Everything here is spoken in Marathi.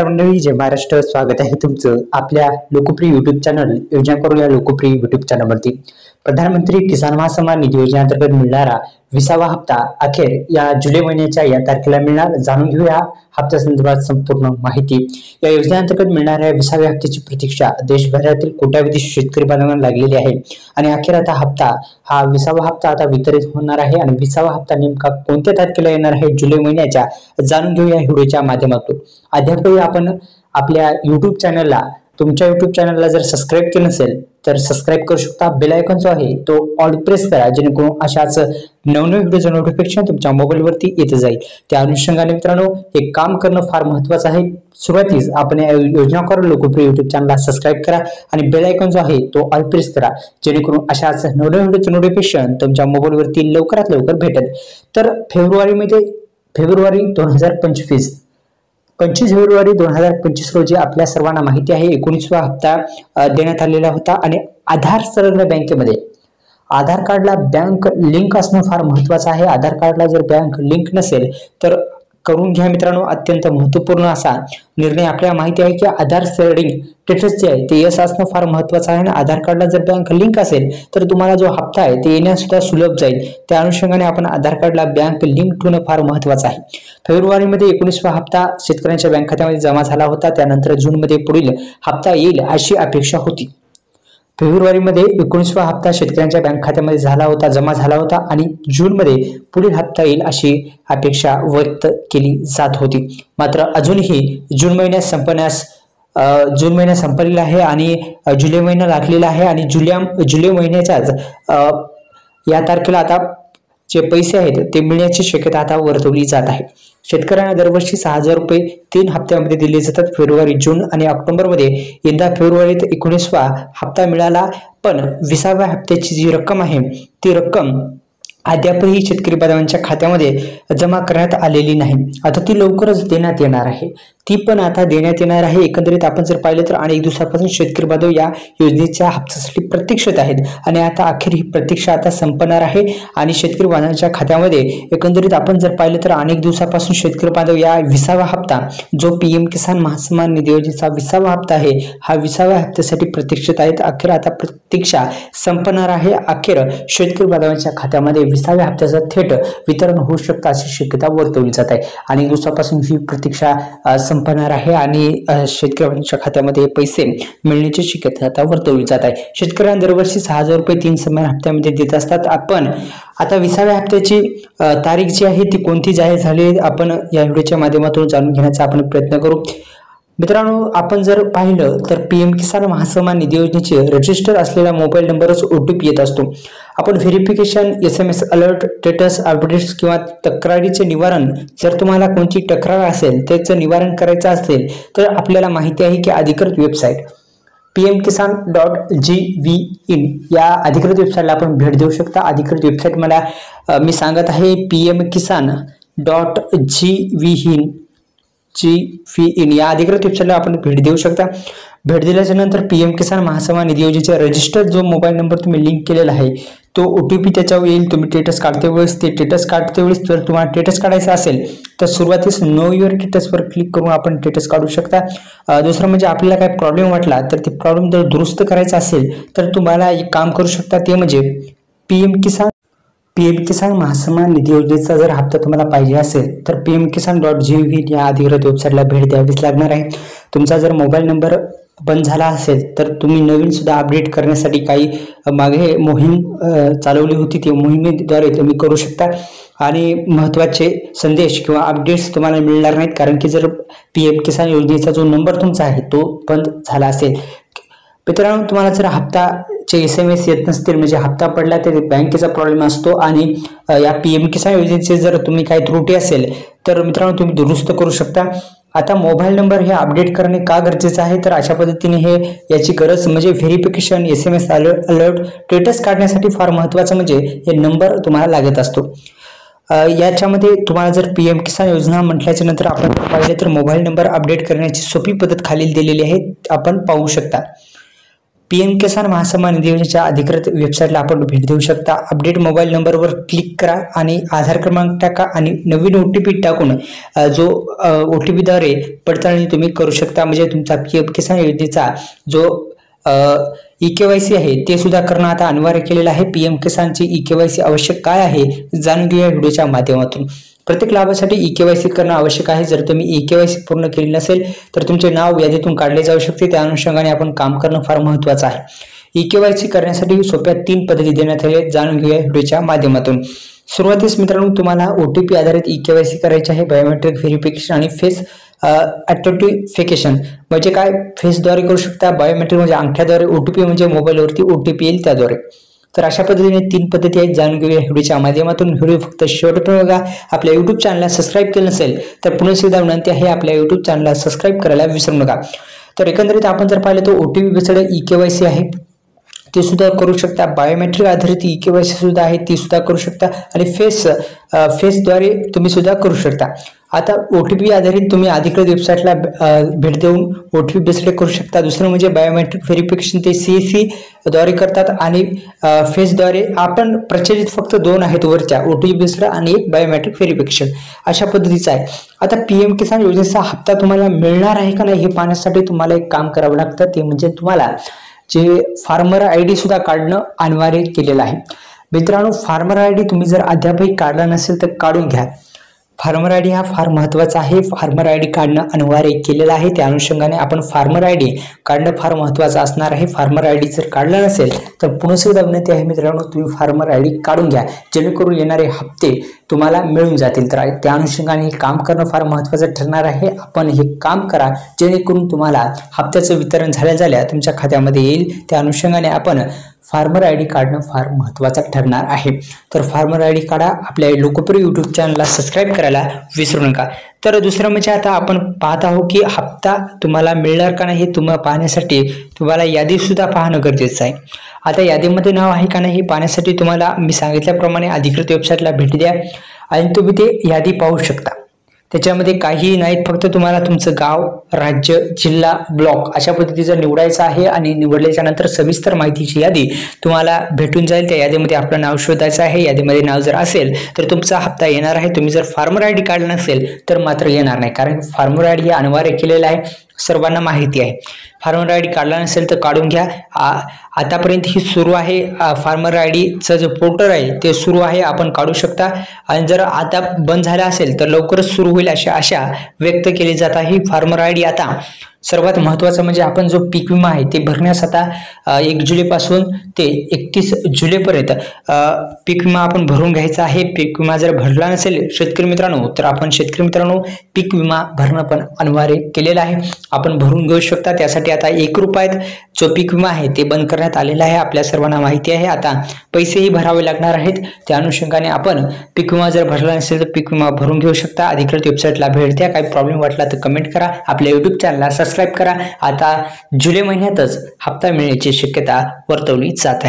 मंडळी, जय महाराष्ट्र. स्वागत आहे तुमचं आपल्या लोकप्रिय युट्यूब चॅनल योजना करू या लोकप्रिय युट्यूब चॅनलवरती. प्रधानमंत्री किसान महासन्मान निधी योजनेअंतर्गत मिळणारा 20वा हप्ता अखेर या जुलै महिन्याच्या या तारखेला मिळणार. जाणून घेऊया हप्त्या संदर्भात संपूर्ण माहिती. या योजनेअंतर्गत मिळणाऱ्या 20व्या हप्त्याची प्रतीक्षा देशभरातील कोट्यावधी शेतकरी बांधवांना लागलेली आहे आणि अखेर आता हा 20वा हप्ता आता वितरित होणार आहे. आणि 20वा हप्ता नेमका कोणत्या तारखेला येणार आहे जुलै महिन्याच्या, जाणून घेऊया व्हिडिओच्या माध्यमातून. अद्यापही आपण आपल्या युट्यूब चॅनलला, तुमच्या युट्यूब चॅनलला जर सबस्क्राईब केलं नसेल तर सबस्क्राईब करू शकता. बेल आयकॉन जो आहे तो ऑल प्रेस करा, जेणेकरून अशाच नवनवीन व्हिडिओचं नोटिफिकेशन तुमच्या मोबाईलवरती येत जाईल. त्या अनुषंगाने मित्रांनो, हे काम करणं फार महत्त्वाचं आहे. सुरुवातीस आपण या योजना करू लोकप्रिय युट्यूब चॅनलला सबस्क्राईब करा आणि बेल आयकॉन जो आहे तो ऑल प्रेस करा, जेणेकरून अशाच नवनवीन व्हिडिओचं नोटिफिकेशन तुमच्या मोबाईलवरती लवकरात लवकर भेटेल. तर फेब्रुवारी 2025 25 फेब्रुवारी 2025 रोजी आपल्या सर्वांना माहिती आहे 19वा हप्ता देण्यात आलेला होता. आणि आधार संलग्न बँकेमध्ये आधार कार्डला बँक लिंक असणं फार महत्त्वाचं आहे. आधार कार्डला जर बँक लिंक नसेल तर करून घ्या मित्रांनो. अत्यंत महत्त्वपूर्ण असा निर्णय. आपल्याला माहिती आहे की आधार सेडिंग स्टेटस जे आहे ते यस असणं फार महत्त्वाचं आहे. आणि आधार कार्डला जर बँक लिंक असेल तर तुम्हाला जो हप्ता आहे ते येण्यास सुद्धा सुलभ जाईल. त्या अनुषंगाने आपण आधार कार्डला बँक लिंक ठेवणं फार महत्त्वाचं आहे. फेब्रुवारीमध्ये 19वा हप्ता शेतकऱ्यांच्या बँक खात्यामध्ये जमा झाला होता. त्यानंतर जूनमध्ये पुढील हप्ता येईल अशी अपेक्षा होती. फेब्रुवारीमध्ये 19वा हप्ता शेतकऱ्यांच्या बँक खात्यामध्ये जमा झाला होता आणि जूनमध्ये पुढील हप्ता येईल अशी अपेक्षा व्यक्त केली जात होती. मात्र अजूनही जून महिना संपलेला आहे आणि जुलै महिना लागलेला आहे. आणि जुलै महिन्याच्याच या तारखेला आता जे पैसे आहेत ते मिळण्याची शक्यता आता वर्तवली जात आहे. शेतकऱ्यांना दरवर्षी 6,000 रुपये 3 हप्त्यामध्ये दिले जातात. फेब्रुवारी, जून आणि ऑक्टोबरमध्ये. यंदा फेब्रुवारीत 19वा हप्ता मिळाला, पण 20व्या हप्त्याची जी रक्कम आहे ती रक्कम अद्यापही शेतकरी बांधवांच्या खात्यामध्ये जमा करण्यात आलेली नाही. आता ती लवकरच देण्यात येणार आहे. ती पण आता देण्यात येणार आहे. एकंदरीत आपण जर पाहिलं तर अनेक दिवसापासून शेतकरी बांधव या योजनेच्या हप्त्यासाठी प्रतीक्षेत आहेत आणि आता अखेर ही प्रतीक्षा आता संपणार आहे. आणि शेतकरी बांधवांच्या खात्यामध्ये एकंदरीत आपण जर पाहिलं तर अनेक दिवसापासून शेतकरी बांधव या 20वा हप्ता, जो PM किसान महासन्मान निधी योजनेचा 20वा हप्ता आहे, हा 20व्या हप्त्यासाठी प्रतीक्षेत आहेत. अखेर आता प्रतीक्षा संपणार आहे. अखेर शेतकरी बांधवांच्या खात्यामध्ये 20व्या हप्त्याचं थेट वितरण होऊ शकतं अशी शक्यता वर्तवली जात आहे. अनेक दिवसापासून ही प्रतीक्षा संपणार आहे आणि शेतकऱ्यांच्या खात्यामध्ये पैसे मिळण्याची शक्यता आता वर्तवली जात आहे. शेतकऱ्यांना दरवर्षी 6,000 रुपये 3 समान हप्त्यामध्ये देत असतात. आपण आता 20व्या हप्त्याची तारीख जी आहे ती कोणती जाहीर झाली आपण या व्हिडिओच्या माध्यमातून जाणून घेण्याचा आपण प्रयत्न करू. मित्रांनो, आपण जर पाहिलं तर PM किसान महासन्मान निधी योजनेचे रजिस्टर असलेला मोबाईल नंबरच OTP येत असतो. आपण verification, SMS alert, status updates किंवा तक्रारीचे निवारण, जर तुम्हाला कोणती तक्रार असेल त्याचं निवारण करायचं असेल तर आपल्याला माहिती आहे की अधिकृत वेबसाईट pmkisan.gov.in या अधिकृत वेबसाईटला आपण भेट देऊ शकता. अधिकृत वेबसाईट मला मी सांगत आहे pmkisan.gov.in या अधिकृत वेबसाईटला आपण भेट देऊ शकता. भेट दिल्याच्या नंतर PM किसान महासन्मान निधी योजनेचा रजिस्टर जो मोबाईल नंबर तुम्ही लिंक केलेला आहे तो OTP त्याच्यावर येईल. तुम्ही स्टेटस काढते वेळेस जर तुम्हाला स्टेटस काढायचं असेल तर सुरुवातीस नो युअर स्टेटसवर क्लिक करून आपण स्टेटस काढू शकता. दुसरं म्हणजे आपल्याला काय प्रॉब्लेम वाटला तर ते प्रॉब्लेम जर दुरुस्त करायचा असेल तर तुम्हाला एक काम करू शकता, ते म्हणजे PM किसान महासन्मान निधी योजनेचा जर हप्ता तुम्हाला पाहिजे असेल तर pmkisan.gov या अधिकृत वेबसाईटला भेट द्यावीच लागणार आहे. तुमचा जर मोबाईल नंबर बंद झाला असेल तर तुम्ही नवीन सुद्धा अपडेट करण्यासाठी काही मागे मोहीम चालवली होती, ती मोहिमेद्वारे तुम्ही करू शकता. आणि महत्त्वाचे संदेश किंवा अपडेट्स तुम्हाला मिळणार नाहीत, कारण की जर PM किसान योजनेचा जो नंबर तुमचा आहे तो बंद झाला असेल. मित्रांनो, तुम्हाला जर हप्ताचे SMS येत नसतील, म्हणजे हप्ता पडला तर बँकेचा प्रॉब्लेम असतो आणि या PM किसान योजनेचे जर तुम्ही काही त्रुटी असेल तर मित्रांनो तुम्ही दुरुस्त करू शकता. आता मोबाईल नंबर हे अपडेट करणे का गरजेचं आहे तर अशा पद्धतीने याची गरज म्हणजे व्हेरिफिकेशन, SMS अलर्ट, स्टेटस काढण्यासाठी फार महत्त्वाचं म्हणजे हे नंबर तुम्हाला लागत असतो. याच्यामध्ये तुम्हाला जर PM किसान योजना म्हटल्याच्या नंतर आपण पाहिजे तर मोबाईल नंबर अपडेट करण्याची सोपी पद्धत खालील दिलेली आहे, आपण पाहू शकता. PM किसान महासन्मान निधी योजनेच्या अधिकृत वेबसाईटला आपण भेट देऊ शकता। अपडेट मोबाईल नंबरवर क्लिक करा आणि आधार क्रमांक टाका आणि नवीन OTP टाकून जो OTP द्वारे पडताळणी तुम्ही करू शकता। म्हणजे तुमचा PM किसान योजनेचा जो EKYC आहे ते सुद्धा करणं आता अनिवार्य केलेलं आहे। PM किसानची EKYC आवश्यक काय आहे जाणून घेऊया व्हिडिओच्या माध्यमातून। प्रत्येक लाभासाठी EKYC करणं आवश्यक आहे। जर तुम्ही EKYC पूर्ण केले नसेल तर तुमचे नाव यादीतून काढले जाऊ शकते। त्या अनुषंगाने आपण काम करणं फार महत्त्वाचं आहे। EKYC करण्यासाठी सोप्या 3 पद्धती देण्यात आल्या, जाणून घेऊया व्हिडिओच्या माध्यमातून। सुरुवातीस मित्रांनो तुम्हाला OTP आधारित EKYC करायचे आहे। बायोमेट्रिक व्हेरिफिकेशन आणि फेस ऑथेंटिफिकेशन म्हणजे काय, फेसद्वारे करू शकता, बायोमेट्रिक म्हणजे अंगठ्याद्वारे, OTP म्हणजे मोबाईलवरती OTP येईल त्याद्वारे। तर अशा पद्धतीने 3 पद्धती आहेत, जाणून घेऊया व्हिडिओच्या माध्यमातून। व्हिडिओ फक्त शेवटपर्यंत बघा। आपल्या YouTube चॅनलला सबस्क्राईब केलं नसेल तर पुन्हा एकदा विनंती आहे, आपल्या YouTube चॅनलला सबस्क्राईब करायला विसरू नका। तर एकंदरीत आपण जर पाहिलं तर OTP बेस्ड EKYC आहे ते सुद्धा करू शकता, बायोमेट्रिक आधारित EKYC सुद्धा आहे ती सुद्धा करू शकता आणि फेसद्वारे तुम्ही सुद्धा करू शकता। आता OTP आधारित तुम्ही अधिकृत वेबसाईटला भेट देऊन OTP बेस्ड करू शकता। दुसरं म्हणजे बायोमेट्रिक व्हेरिफिकेशन ते CAC द्वारे करतात आणि फेसद्वारे आपण प्रचलित फक्त 2 आहेत वरच्या, OTP बेस्ड आणि एक बायोमेट्रिक व्हेरिफिकेशन अशा पद्धतीचं आहे। आता PM किसान योजनेचा हप्ता तुम्हाला मिळणार आहे का नाही हे पाहण्यासाठी तुम्हाला एक काम करावं लागतं, ते म्हणजे तुम्हाला जे फार्मर ID सुद्धा काढणं अनिवार्य केलेलं आहे। मित्रांनो फार्मर ID तुम्ही जर अद्यापही काढला नसेल तर काढून घ्या। फार्मर ID हा फार महत्त्वाचा आहे, फार्मर ID काढणं अनिवार्य केलेलं आहे। त्या अनुषंगाने आपण फार्मर ID काढणं फार महत्त्वाचं असणार आहे। फार्मर ID जर काढला नसेल तर पुन्हा एकदा विनंती आहे मित्रांनो, तुम्ही फार्मर ID काढून घ्या, जेणेकरून येणारे हप्ते तुम्हाला मिळून जातील। तर त्या अनुषंगाने काम करणं फार महत्त्वाचं ठरणार आहे। आपण हे काम करा जेणेकरून तुम्हाला हप्त्याचं वितरण झाल्या तुमच्या खात्यामध्ये येईल। त्या अनुषंगाने आपण फार्मर ID काढणं फार महत्त्वाचं ठरणार आहे। तर फार्मर ID काढा, आपल्या लोकप्रिय YouTube चॅनलला सबस्क्राईब करायला विसरू नका। तर दुसरं म्हणजे आता आपण पाहत आहोत की हप्ता तुम्हाला मिळणार का नाही हे तुम्हाला पाहण्यासाठी तुम्हाला यादी सुद्धा पाहणं गरजेचं आहे। आता यादीमध्ये नाव आहे का नाही हे पाहण्यासाठी तुम्हाला मी सांगितल्याप्रमाणे अधिकृत वेबसाईटला भेट द्या आणि तुम्ही ते यादी पाहू शकता। त्याच्यामध्ये काही नाही, फक्त तुम्हाला तुमचं गाव, राज्य, जिल्हा, ब्लॉक अशा पद्धतीचं निवडायचं आहे आणि निवडल्याच्या नंतर सविस्तर माहितीची यादी तुम्हाला भेटून जाईल। त्या यादीमध्ये आपलं नाव शोधायचं आहे। यादीमध्ये नाव जर असेल तर तुमचा हप्ता येणार आहे। तुम्ही जर फार्मर ID काढला नसेल तर मात्र येणार नाही, कारण फार्मर ID हे अनिवार्य केलेलं आहे, सर्वांना माहिती आहे। फार्मर ID काढला नसेल तर काढून घ्या। आतापर्यंत ही सुरू आहे, फार्मर IDचं जो पोर्टल आहे ते सुरू आहे, आपण काढू शकता आणि जर आता बंद झाला असेल तर लवकरच सुरू होईल अशी आशा व्यक्त केली जात आहे। फार्मर ID आता सर्वात महत्त्वाचं म्हणजे आपण जो पीक विमा आहे ते भरण्यास आता 1 जुलैपासून ते 31 जुलैपर्यंत पीक विमा आपण भरून घ्यायचा आहे। पीक विमा जर भरला नसेल शेतकरी मित्रांनो तर आपण शेतकरी मित्रांनो पीक विमा भरणं पण अनिवार्य केलेलं आहे, आपण भरून घेऊ शकता। त्यासाठी आता ₹1 जो पीक विमा आहे ते बंद करण्यात आलेला आहे, आपल्या सर्वांना माहिती आहे। आता पैसेही भरावे लागणार आहेत, त्या अनुषंगाने आपण पीक विमा जर भरला नसेल तर पीक विमा भरून घेऊ शकता। अधिकृत वेबसाईटला भेट द्या, काही प्रॉब्लेम वाटला तर कमेंट करा, आपल्या YouTube चॅनलला सबस्क्राईब करा। आता जुलै महिन्यातच हप्ता मिळण्याची शक्यता वर्तवली जात आहे।